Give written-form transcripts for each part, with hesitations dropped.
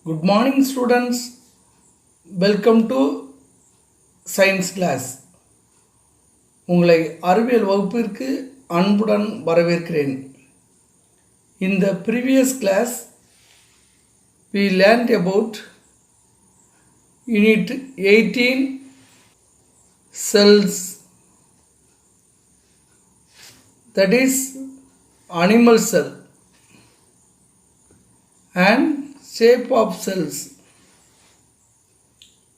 Good morning, students. Welcome to science class. உங்களை அறிவியல் வகுப்பிற்கு அன்புடன் வரவேற்கிறேன். In the previous class, we learned about Unit 18 cells, that is animal cell and shape of cells.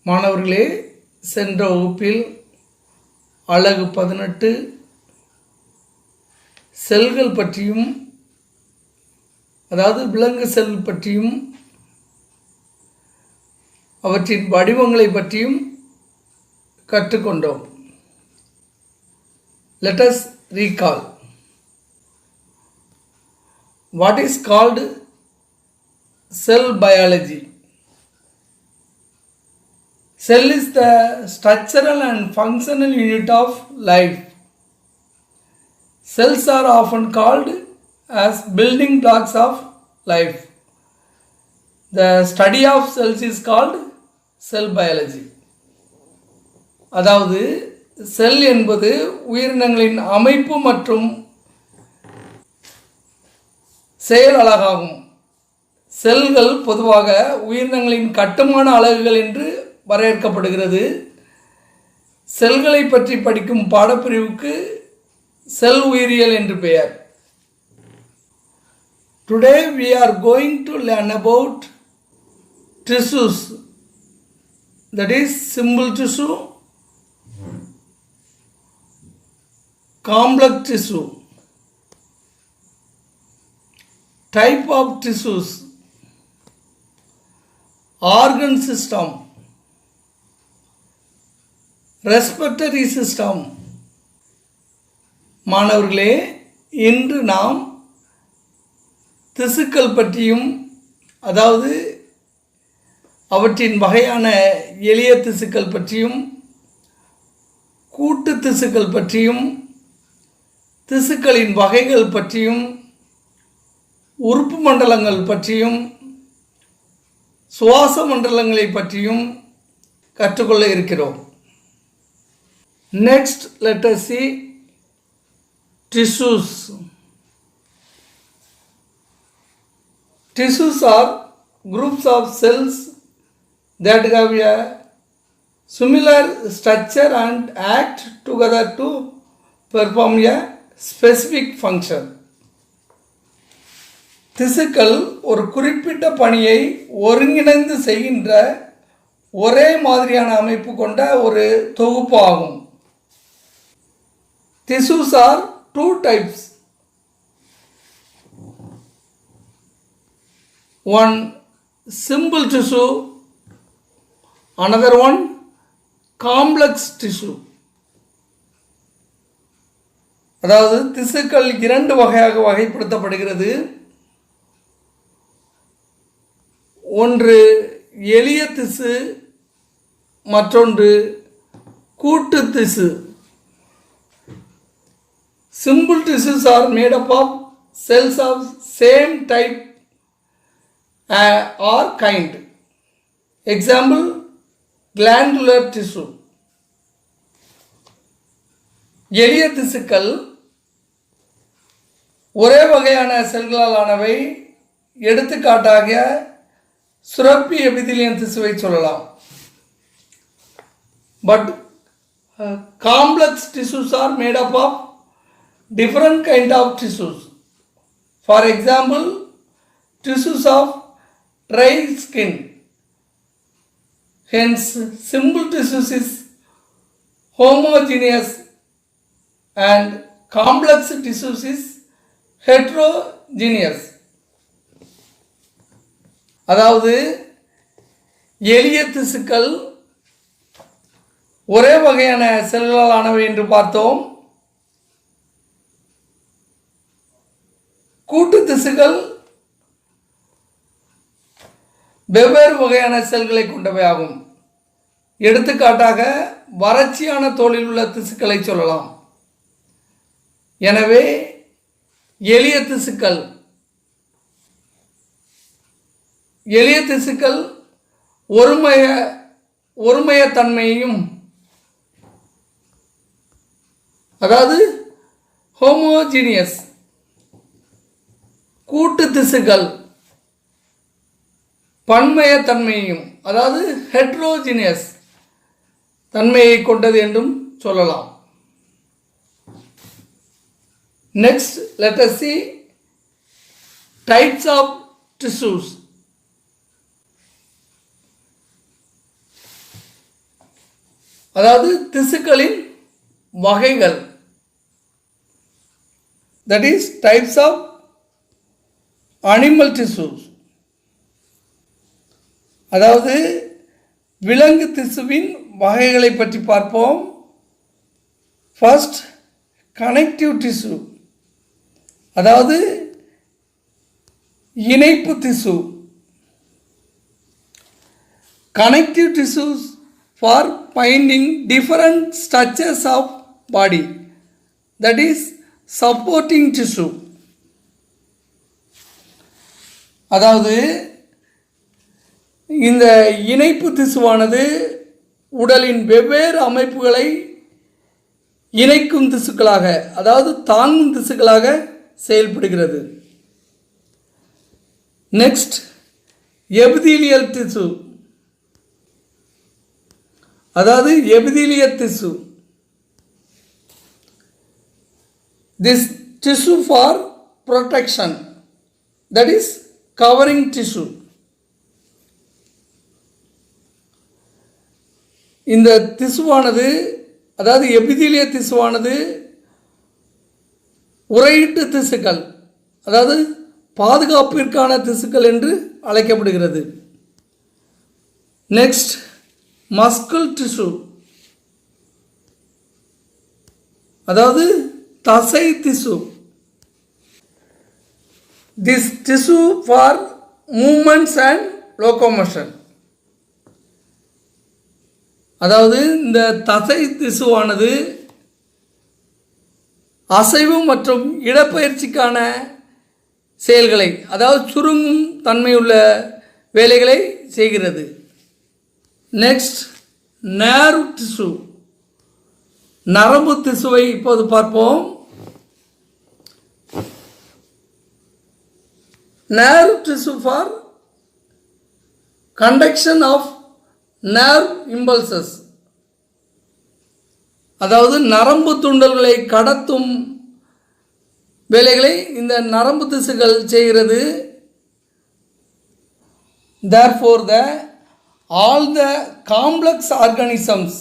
மாணவர்களே, சென்ற வகுப்பில் அலகு 18 செல்கள் பற்றியும், அதாவது விலங்கு செல் பற்றியும் அவற்றின் வடிவங்களை பற்றியும் கற்றுக்கொண்டோம். Let us recall. What is called cell biology? Cell is the structural and functional unit of life. Cells are often called as building blocks of life. The study of cells is called cell biology. அதாவது செல் என்பது உயிரினங்களின் அமைப்பு மற்றும் செயல் அலகாகும். செல்கள் பொதுவாக உயிரினங்களின் கட்டுமான அலகுகள் என்று வரையறுக்கப்படுகிறது. செல்களை பற்றி படிக்கும் பாடப்பிரிவுக்கு செல் உயிரியல் என்று பெயர். Today we are going to learn about tissues, that is simple tissue, complex tissue, type of tissues, organ system, respiratory system. மாணவர்களே, இன்று நாம் திசுக்கள் பற்றியும், அதாவது அவற்றின் வகையான எளிய திசுக்கள் பற்றியும், கூட்டு திசுக்கள் பற்றியும், திசுக்களின் வகைகள் பற்றியும், உறுப்பு மண்டலங்கள் பற்றியும், சுவாச மண்டலங்களை பற்றியும் கற்றுக்கொள்ள இருக்கிறோம். Next, let us see tissues. Tissues are groups of cells that have a similar structure and act together to perform a specific function. திசுக்கள் ஒரு குறிப்பிட்ட பணியை ஒருங்கிணைந்து செய்கின்ற ஒரே மாதிரியான அமைப்பு கொண்ட ஒரு தொகுப்பு ஆகும். Tissues are two types. One simple tissue, another one complex tissue. அதாவது திசுக்கள் இரண்டு வகையாக வகைப்படுத்தப்படுகிறது. ஒன்று எளிய திசு, மற்றொன்று கூட்டு திசு. Simple tissues are made up of cells of same type or kind. Example, glandular tissue. எளிய திசுக்கள் ஒரே வகையான செல்களால் ஆனவை. எடுத்துக்காட்டாக சுரப்பி எபிதிலியன் திசுவை சொல்லலாம். But complex tissues are made up of different kind of tissues. For example, tissues of dry skin. Hence, simple tissues is homogeneous and complex tissues is heterogeneous. அதாவது எளிய திசுக்கள் ஒரே வகையான செல்களால் ஆனவை என்று பார்த்தோம். கூட்டு திசுக்கள் வெவ்வேறு வகையான செல்களை கொண்டவை ஆகும். எடுத்துக்காட்டாக வறட்சியான தோலில் உள்ள திசுக்களை சொல்லலாம். எனவே எளிய திசுக்கள் எளிய திசுக்கள் ஒருமையத்தன்மையையும் அதாவது ஹோமோஜீனியஸ், கூட்டு திசுக்கள் பன்மையத்தன்மையையும் அதாவது ஹெட்ரோஜீனியஸ் தன்மையை கொண்டது என்றும் சொல்லலாம். Next let us see types of tissues. அதாவது திசுக்களின் வகைகள், that is types of animal tissues. அதாவது விலங்கு திசுவின் வகைகளை பற்றி பார்ப்போம். ஃபர்ஸ்ட் கனெக்டிவ் டிஷ்யூ, அதாவது இணைப்பு திசு. Connective tissues for finding different structures of body, that is supporting tissue. அதாவது இந்த இணைப்பு திசுவானது உடலின் வெவ்வேறு அமைப்புகளை இணைக்கும் திசுக்களாக அதாவது தாங்கும் திசுக்களாக செயல்படுகிறது. நெக்ஸ்ட் எபிதீலியல் திசு, அதாவது எபிதீலிய திசு. This tissue for protection, that is covering tissue. இந்த திசுவானது அதாவது எபிதீலிய திசுவானது உறையிட்டு திசுக்கள் அதாவது பாதுகாப்பிற்கான திசுக்கள் என்று அழைக்கப்படுகிறது. நெக்ஸ்ட் மஸ்குல் டிஷ்யூ, அதாவது தசை திசு. This tissue for moments and locomotion, அதாவது இந்த தசை திசுவானது அசைவு மற்றும் இடப்பெயர்ச்சிக்கான செயல்களை அதாவது சுருங்கும் தன்மையுள்ள வேலைகளை செய்கிறது. நெக்ஸ்ட் நர்வ் டிஷ்யூ, நரம்பு திசுவை இப்போது பார்ப்போம். Nerve tissue for conduction of nerve impulses, அதாவது நரம்பு தூண்டல்களை கடத்தும் வேலைகளை இந்த நரம்பு திசுகள் செய்கிறது. Therefore, all the complex organisms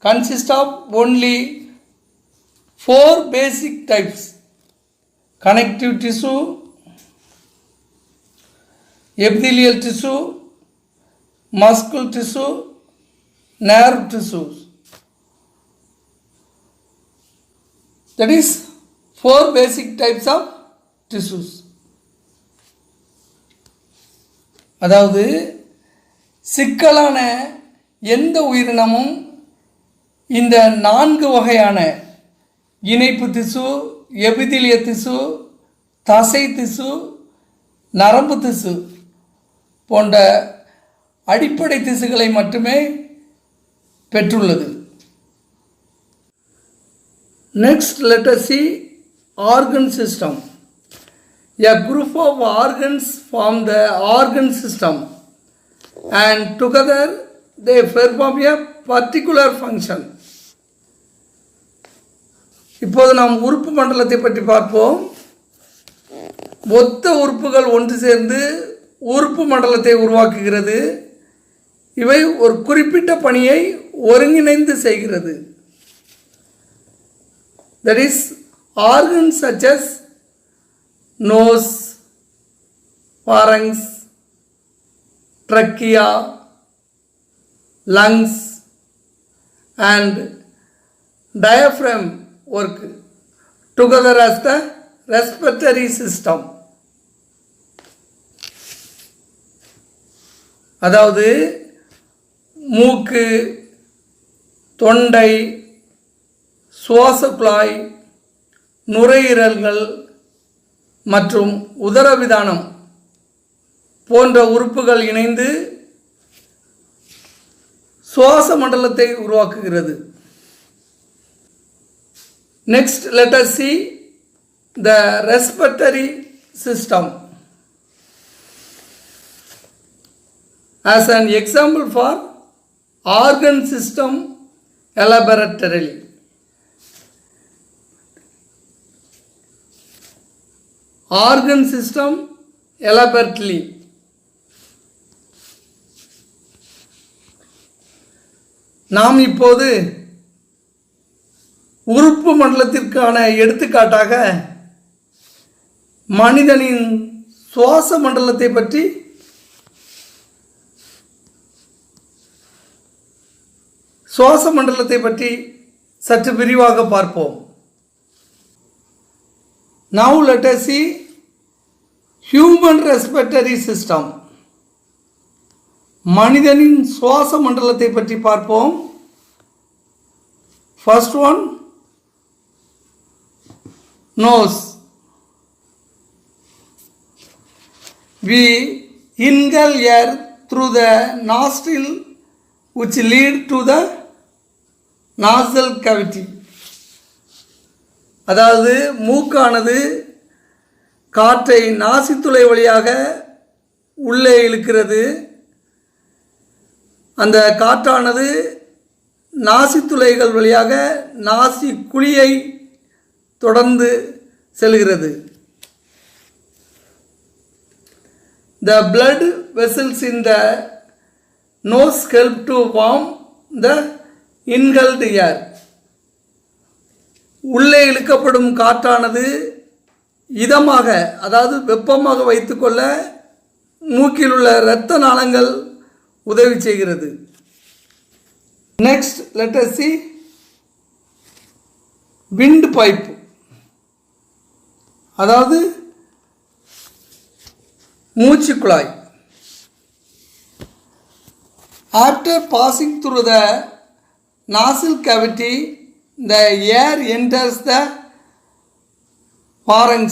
consist of only 4 basic types: connective tissue, epithelial tissue, muscular tissue, nerve tissues. That is 4 basic types of tissues. அதாவது சிக்கலான எந்த உயிரினமும் இந்த 4 வகையான இணைப்பு திசு, எபிதிலிய திசு, தசை திசு, நரம்பு திசு போன்ற அடிப்படை திசுகளை மட்டுமே பெற்றுள்ளது. Next, let us see organ system. A group of organs form the organ system and together they perform a particular function. இப்போது நாம் உறுப்பு மண்டலத்தை பற்றி பார்ப்போம். ஒத்த உறுப்புகள் ஒன்று சேர்ந்து உறுப்பு மண்டலத்தை உருவாக்குகிறது. இவை ஒரு குறிப்பிட்ட பணியை ஒருங்கிணைந்து செய்கிறது. That is, organs such as nose, pharynx, trachea, lungs and diaphragm work together as the respiratory system. அதாவது மூக்கு, தொண்டை, சுவாச குழாய், நுரையீரல்கள் மற்றும் உதரவிதானம் போன்ற உறுப்புகள் இணைந்து சுவாச மண்டலத்தை உருவாக்குகிறது. Next, let us see the respiratory system. As an example for organ system elaboratorily. Organ system elaborately. நாம் இப்போது உறுப்பு மண்டலத்திற்கான எடுத்துக்காட்டாக மனிதனின் சுவாச மண்டலத்தை பற்றி சற்று விரிவாக பார்ப்போம். Now let us see human respiratory system. மனிதனின் சுவாச மண்டலத்தை பற்றி பார்ப்போம். First one, nose. We inhale air through the nostril which lead to the nasal cavity. அதாவது மூக்கானது காற்றை நாசித்துளை வழியாக உள்ளே இழுக்கிறது. அந்த காற்றானது நாசித்துளைகள் வழியாக நாசி குழியை தொடர்ந்து செல்கிறது. The blood vessels in the nose help to warm the inhaled air. உள்ளே இழுக்கப்படும் காற்றானது இதமாக, அதாவது வெப்பமாக வைத்துக்கொள்ள மூக்கில் உள்ள இரத்த நாளங்கள் உதவி செய்கிறது. Next, let us see windpipe. அதாவது மூச்சு குழாய். After passing through the nasal cavity, the air enters the pharynx.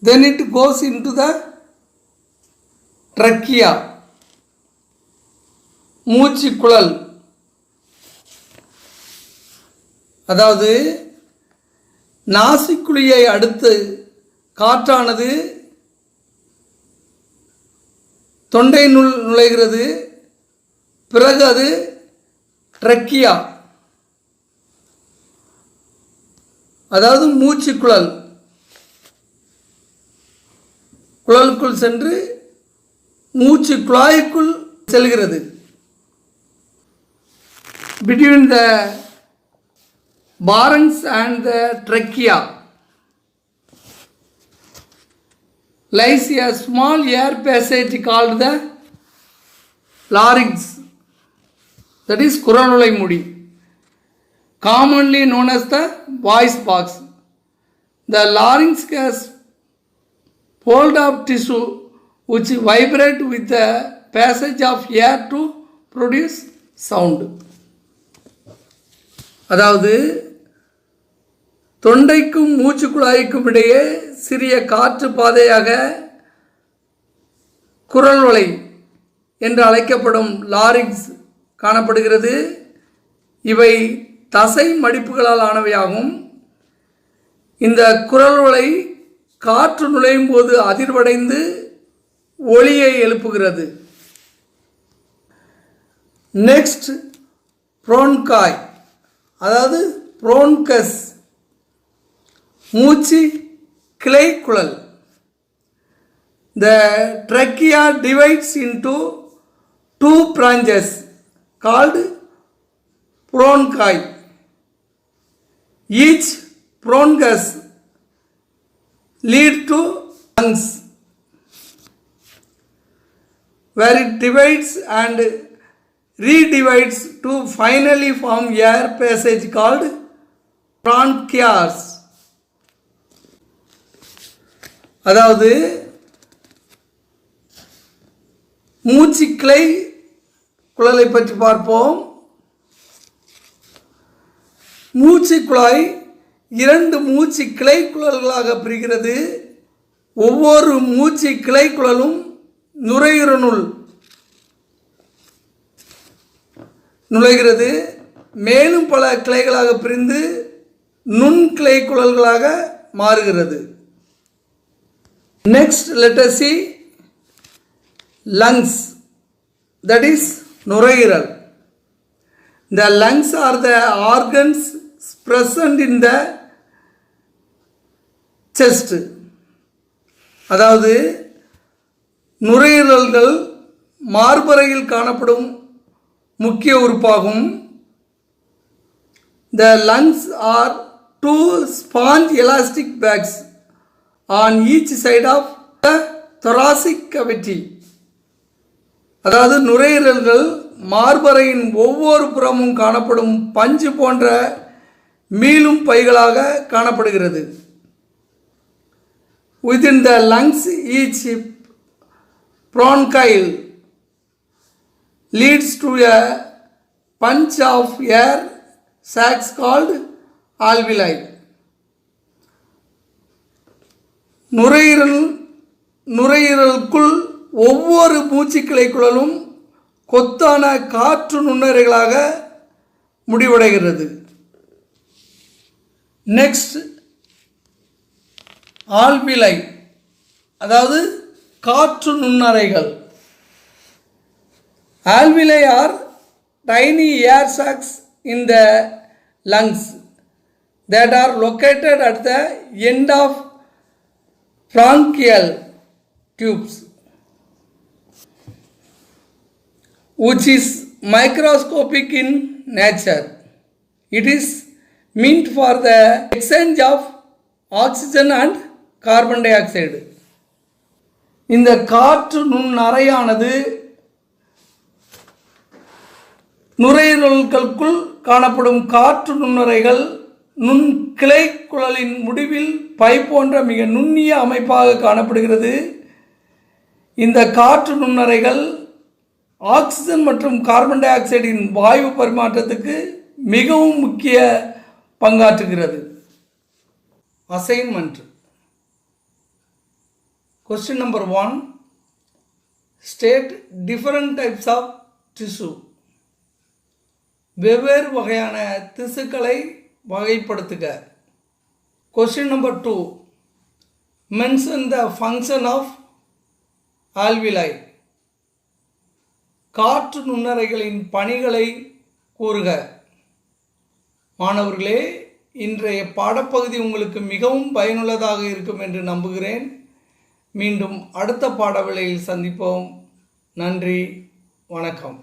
Then it goes into the trachea. மூச்சு குழல். அதாவது நாசிக்குழியை அடுத்து காற்றானது தொண்டையினுள் நுழைகிறது. பிறகு அது ட்ரக்கியா, அதாவது மூச்சு குழல், குழலுக்குள் சென்று மூச்சு குழாய்க்குள் செல்கிறது. Between the pharynx and the trachea lies a small air passage called the larynx, that is குரல்நுழை முடி, commonly known as the voice box. The larynx has fold of tissue which vibrate with the passage of air to produce sound. அதாவது தொண்டைக்கும் மூச்சு குழாய்க்கும் இடையே சிறிய காற்று பாதையாக குரல்வளை என்று அழைக்கப்படும் larynx காணப்படுகிறது. இவை தசை மடிப்புகளால் ஆனவையாகும். இந்த குரல்வளை காற்று நுழையும் போது அதிர்வடைந்து ஒலியை எழுப்புகிறது. நெக்ஸ்ட், ப்ரோன்காய், அதாவது ப்ரோன்கஸ், மூச்சு கிளை குழல். The trachea divides into two branches called bronchi. Each bronchus lead to lungs, where it divides and redivides to finally form air passage called bronchias. அதாவது மூச்சு கிளை குழலை பற்றி பார்ப்போம். மூச்சு குழாய் இரண்டு மூச்சு கிளை குழல்களாக பிரிகிறது. ஒவ்வொரு மூச்சு கிளைக்குழலும் நுரையீரலுள் நுழைகிறது. மேலும் பல கிளைகளாக பிரிந்து நுண்கிளை குழல்களாக மாறுகிறது. Next let us see lungs, that is நுரையீரல். The lungs are the organs present in the chest. அதாவது நுரையீரல்கள் மார்பறையில் காணப்படும் முக்கிய உறுப்பாகும். The lungs are two sponge elastic bags on each side of the thoracic cavity. அதாவது நுரையீரல்கள் மார்பறையின் ஒவ்வொரு புறமும் காணப்படும் பஞ்சு போன்ற மீளும் பைகளாக காணப்படுகிறது. Within the lungs each bronchiole leads to a bunch of air sacs called alveoli. நுரையீரலுக்குள் ஒவ்வொரு மூச்சுக்கிளைக்குழலும் கொத்தான காற்று நுண்ணறைகளாக முடிவடைகிறது. நெக்ஸ்ட் ஆல்விலை, அதாவது காற்று நுண்ணறைகள். Alveoli are tiny air sacs in the lungs that are located at the end of bronchial tubes, which is microscopic in nature. It is meant for the exchange of oxygen and carbon dioxide. இந்த காற்று நுண்ணறையானது நுரையீரல்களுக்குள் காணப்படும் காற்று நுண்ணறைகள் நுண்கிளை குழலின் முடிவில் by போன்ற மிக நுண்ணிய அமைப்பாக காணப்படுகிறது. இந்த காற்று நுண்ணறைகள் ஆக்சிஜன் மற்றும் கார்பன் டை ஆக்சைடின் வாயு பரிமாற்றத்துக்கு மிகவும் முக்கிய பங்காற்றுகிறது. Assignment. Question number 1. State different types of tissue. வெவ்வேறு வகையான திசுக்களை வகைப்படுத்துக. Question number 2. Mention the function of alveoli. காற்று நுண்ணறைகளின் பணிகளை கூறுக. மாணவர்களே, இன்றைய பாடப்பகுதி உங்களுக்கு மிகவும் பயனுள்ளதாக இருக்கும் என்று நம்புகிறேன். மீண்டும் அடுத்த பாடவேளையில் சந்திப்போம். நன்றி, வணக்கம்.